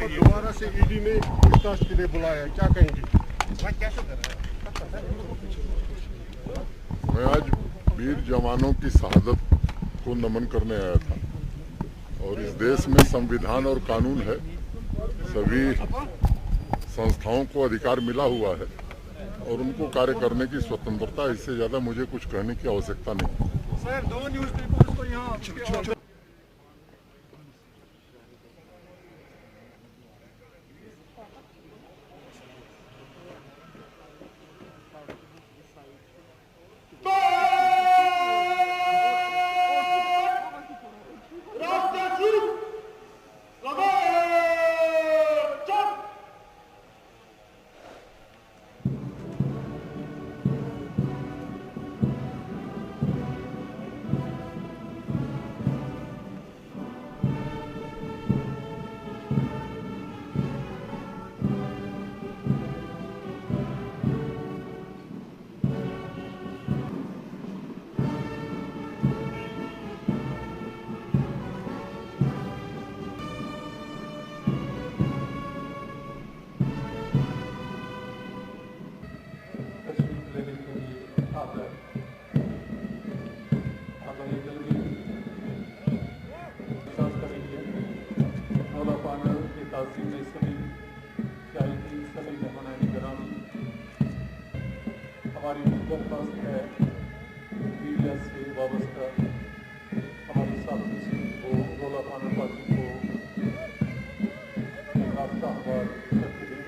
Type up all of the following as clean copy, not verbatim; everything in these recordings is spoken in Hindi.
दोबारा से ईडी ने पूछताछ के लिए बुलाया, क्या कहेंगे? मैं आज वीर जवानों की शहादत को नमन करने आया था और इस देश में संविधान और कानून है, सभी संस्थाओं को अधिकार मिला हुआ है और उनको कार्य करने की स्वतंत्रता, इससे ज्यादा मुझे कुछ कहने की आवश्यकता नहीं। सर, 2 न्यूज़पेपर्स को यहाँ हमारी दरख्वास्त है मीडिया से वाबस्ता हमारे साथी से वो रोला पाना पार्टी को रास्ता हवाल करके दें।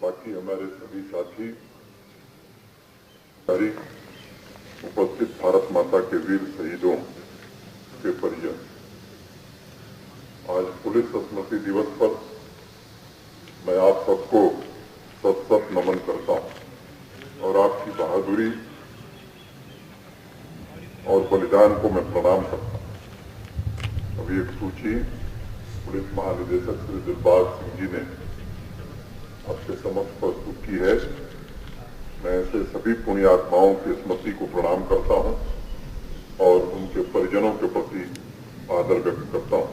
बाकी हमारे सभी साथी, उपस्थित भारत माता के वीर शहीदों के परिजन, आज पुलिस स्मृति दिवस पर मैं आप सबको सत सत नमन करता हूं और आपकी बहादुरी और बलिदान को मैं प्रणाम करता हूं। अभी एक सूची पुलिस महानिदेशक श्री दिलबाग सिंह जी ने आपके समक्ष प्रस्तुत की है। मैं ऐसे सभी पुण्यात्माओं की स्मृति को प्रणाम करता हूं और उनके परिजनों के प्रति आदर व्यक्त करता हूं।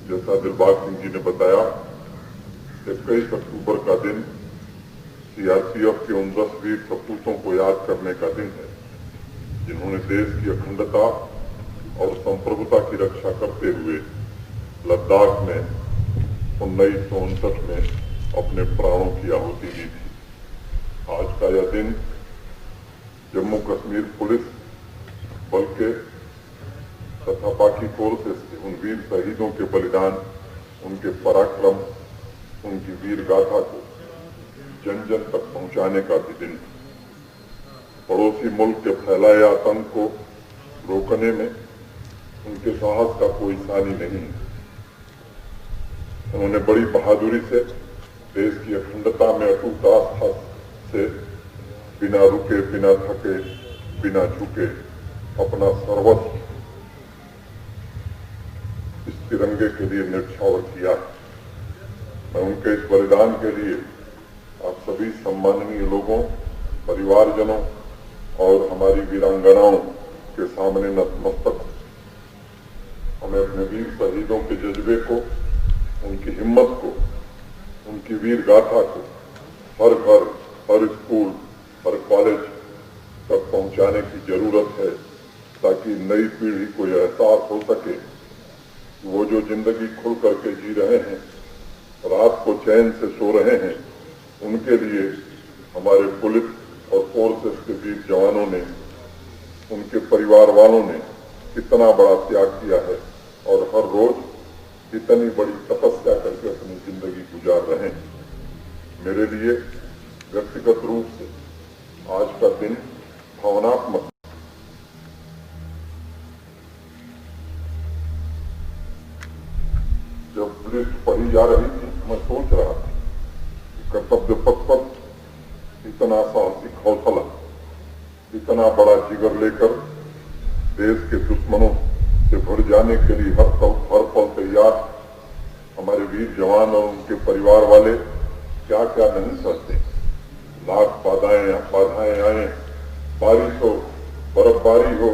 जैसा दिलबाग सिंह जी ने बताया, 21 अक्टूबर का दिन सीआरपीएफ के उन 10 वीर सपूतों को याद करने का दिन है जिन्होंने देश की अखंडता और संप्रभुता की रक्षा करते हुए लद्दाख में 1959 में अपने प्राणों की आहुति दी थी। आज का यह दिन जम्मू कश्मीर पुलिस बल के तथा बाकी फोर्सेस के उन वीर शहीदों के बलिदान, उनके पराक्रम, उनकी वीर गाथा को जन जन तक पहुंचाने का भी दिन है। पड़ोसी मुल्क के फैलाए आतंक को रोकने में उनके साहस का कोई सानी नहीं है। उन्होंने बड़ी बहादुरी से देश की अखंडता में अटूट आस्था से बिना रुके, बिना थके, बिना झुके अपना सर्वस्व इस तिरंगे के लिए न्यौछावर किया। मैं उनके इस बलिदान के लिए आप सभी सम्माननीय लोगों, परिवारजनों और हमारी वीरांगनाओं के सामने नतमस्तक हूं। हमें अपने वीर शहीदों के जज्बे को, उनकी हिम्मत को, उनकी वीर गाथा को हर घर, हर स्कूल, हर कॉलेज तक पहुंचाने की जरूरत है ताकि नई पीढ़ी को यह एहसास हो सके वो जो जिंदगी खुल करके जी रहे हैं, रात को चैन से सो रहे हैं, उनके लिए हमारे पुलिस और फोर्सेस के वीर जवानों ने, उनके परिवार वालों ने कितना बड़ा त्याग किया है और हर रोज इतनी बड़ी तपस्या करके अपनी जिंदगी गुजार रहे हैं। मेरे लिए व्यक्तिगत रूप से आज का दिन भावनात्मक। जब लिस्ट पढ़ी जा रही थी, मैं सोच रहा था कि कर्तव्य पथ पर इतना साहसिक हौसला, इतना बड़ा जिगर लेकर देश के दुश्मनों से भर जाने के लिए हर पल तैयार हमारे वीर जवान और उनके परिवार वाले क्या क्या नहीं सहते। लाख बाधाएं आए, बारिश हो, बर्फबारी हो,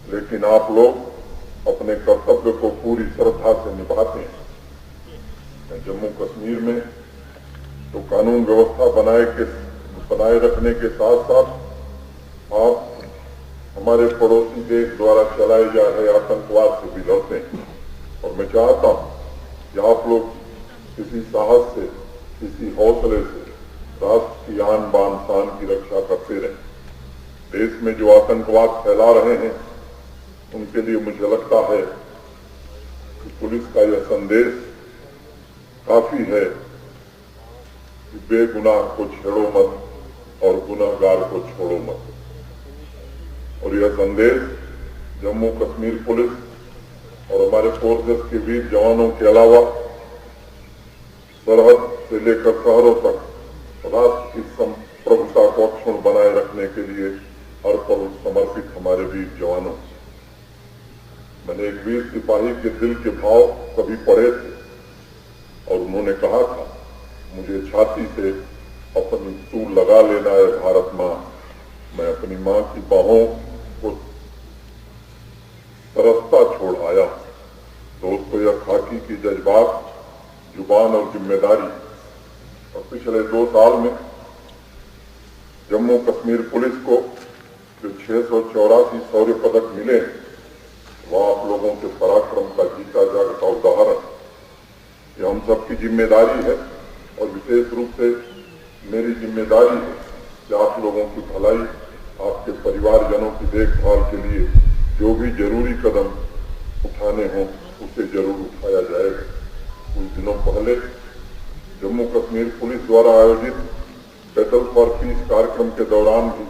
लेकिन आप लोग अपने कर्तव्य को पूरी श्रद्धा से निभाते हैं। जम्मू कश्मीर में तो कानून व्यवस्था बनाए रखने के साथ साथ आप हमारे पड़ोसी देश द्वारा चलाए जा रहे आतंकवाद से भी लड़ते हैं। और मैं चाहता हूं कि आप लोग किसी साहस से, किसी हौसले से राष्ट्र की आन बान शान की रक्षा करते रहें। देश में जो आतंकवाद फैला रहे हैं, उनके लिए मुझे लगता है कि पुलिस का यह संदेश काफी है कि बेगुनाह को छेड़ो मत और गुनाहगार को छोड़ो मत। और यह संदेश जम्मू कश्मीर पुलिस और हमारे फोर्सेस के वीर जवानों के अलावा सरहद से लेकर शहरों तक राष्ट्र की संप्रभुता को अक्षुण्ण बनाए रखने के लिए हर पल समर्पित हमारे वीर जवानों। मैंने एक वीर सिपाही के दिल के भाव कभी पढ़े थे और उन्होंने कहा था, मुझे छाती से अपनी सूल लगा लेना है भारत मां, मैं अपनी मां की बाहों को तरसता छोड़ आया। दोस्तों, यह खाकी की जज्बात, जुबान और जिम्मेदारी। और पिछले 2 साल में जम्मू कश्मीर पुलिस को जो 684 शौर्य पदक मिले, वह आप लोगों के पराक्रम का जीता जागता उदाहरण। ये हम सबकी जिम्मेदारी है और विशेष रूप से मेरी जिम्मेदारी है कि आप लोगों की भलाई, आपके परिवारजनों की देखभाल के लिए जो भी जरूरी कदम उठाने हों, उसे जरूर उठाया जाएगा। कुछ दिनों पहले जम्मू कश्मीर पुलिस द्वारा आयोजित बैटल फॉर पीस कार्यक्रम के दौरान भी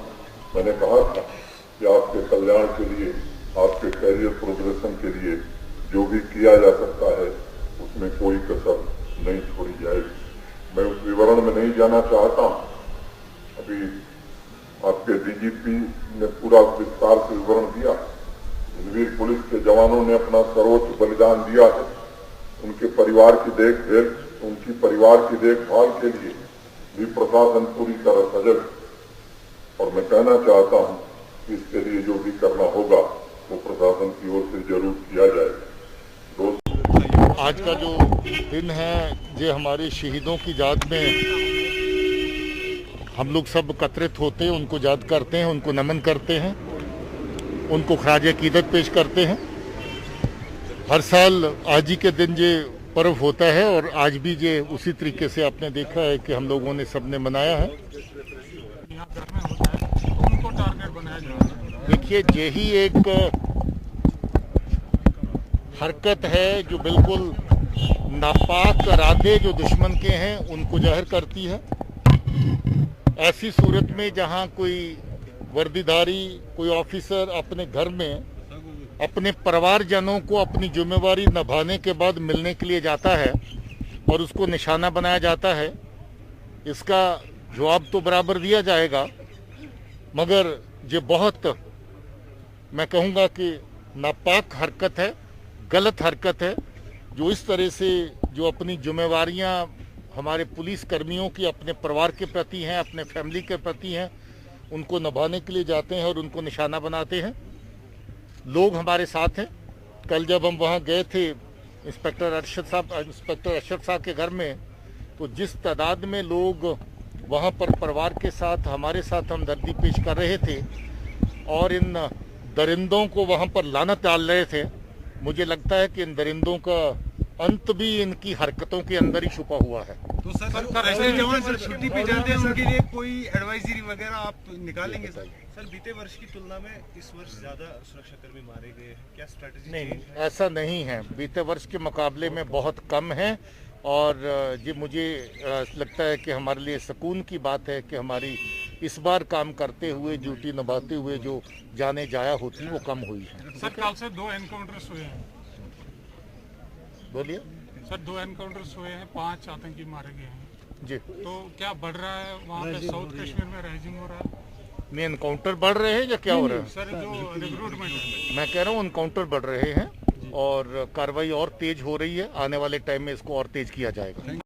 मैंने कहा था कि आपके कल्याण के लिए, आपके कैरियर प्रोग्रेशन के लिए जो भी किया जा सकता है, उसमें कोई कसर नहीं छोड़ी जाएगी। मैं उस विवरण में नहीं जाना चाहता हूं। अभी आपके डीजीपी ने पूरा विस्तार से विवरण दिया। वीर पुलिस के जवानों ने अपना सर्वोच्च बलिदान दिया है। उनके परिवार की देखभाल के लिए भी प्रशासन पूरी तरह सजग। और मैं कहना चाहता हूं कि इसके लिए जो भी करना होगा वो प्रशासन की ओर से जरूर किया जाएगा। आज का जो दिन है, ये हमारे शहीदों की याद में हम लोग सब एकत्रित होते हैं, उनको याद करते हैं, उनको नमन करते हैं, उनको खराज अकीदत पेश करते हैं। हर साल आज ही के दिन ये पर्व होता है और आज भी ये उसी तरीके से आपने देखा है कि हम लोगों ने सबने मनाया है। देखिए, यही एक हरकत है जो बिल्कुल नापाक इरादे जो दुश्मन के हैं उनको जाहिर करती है। ऐसी सूरत में जहां कोई वर्दीधारी, कोई ऑफिसर अपने घर में अपने परिवारजनों को अपनी जिम्मेवारी निभाने के बाद मिलने के लिए जाता है और उसको निशाना बनाया जाता है, इसका जवाब तो बराबर दिया जाएगा। मगर ये बहुत, मैं कहूँगा कि नापाक हरकत है, गलत हरकत है, जो इस तरह से जो अपनी जिम्मेवारियां हमारे पुलिस कर्मियों की अपने परिवार के प्रति हैं, अपने फैमिली के प्रति हैं, उनको निभाने के लिए जाते हैं और उनको निशाना बनाते हैं। लोग हमारे साथ हैं। कल जब हम वहाँ गए थे इंस्पेक्टर अरशद साहब के घर में, तो जिस तादाद में लोग वहाँ पर परिवार के साथ हमारे साथ हमदर्दी पेश कर रहे थे और इन दरिंदों को वहाँ पर लानत डाल रहे थे, मुझे लगता है कि इन दरिंदों का अंत भी इनकी हरकतों के अंदर ही छुपा हुआ है। तो सर ऐसे जवान सर छुट्टी पे जाते हैं, उनके लिए कोई एडवाइजरी वगैरह आप निकालेंगे सर? सर बीते वर्ष की तुलना में इस वर्ष ज्यादा सुरक्षाकर्मी मारे गए हैं, क्या स्ट्रेटजी? नहीं, ऐसा नहीं है। बीते वर्ष के मुकाबले में बहुत कम है और जी मुझे लगता है कि हमारे लिए सुकून की बात है कि हमारी इस बार काम करते हुए, ड्यूटी निभाते हुए जो जाने जाया होती वो कम हुई है। सर कल से 2 एनकाउंटर्स हुए हैं। बोलिए सर 2 एनकाउंटर्स हुए हैं, 5 आतंकी मारे गए हैं जी। तो क्या बढ़ रहा है वहाँ पे साउथ कश्मीर में रैजिंग हो रहा है? नहीं, एनकाउंटर बढ़ रहे हैं या क्या हो रहा है? सर जो रिक्रूटमेंट है, मैं कह रहा हूँ एनकाउंटर बढ़ रहे हैं और कार्रवाई और तेज हो रही है। आने वाले टाइम में इसको और तेज किया जाएगा।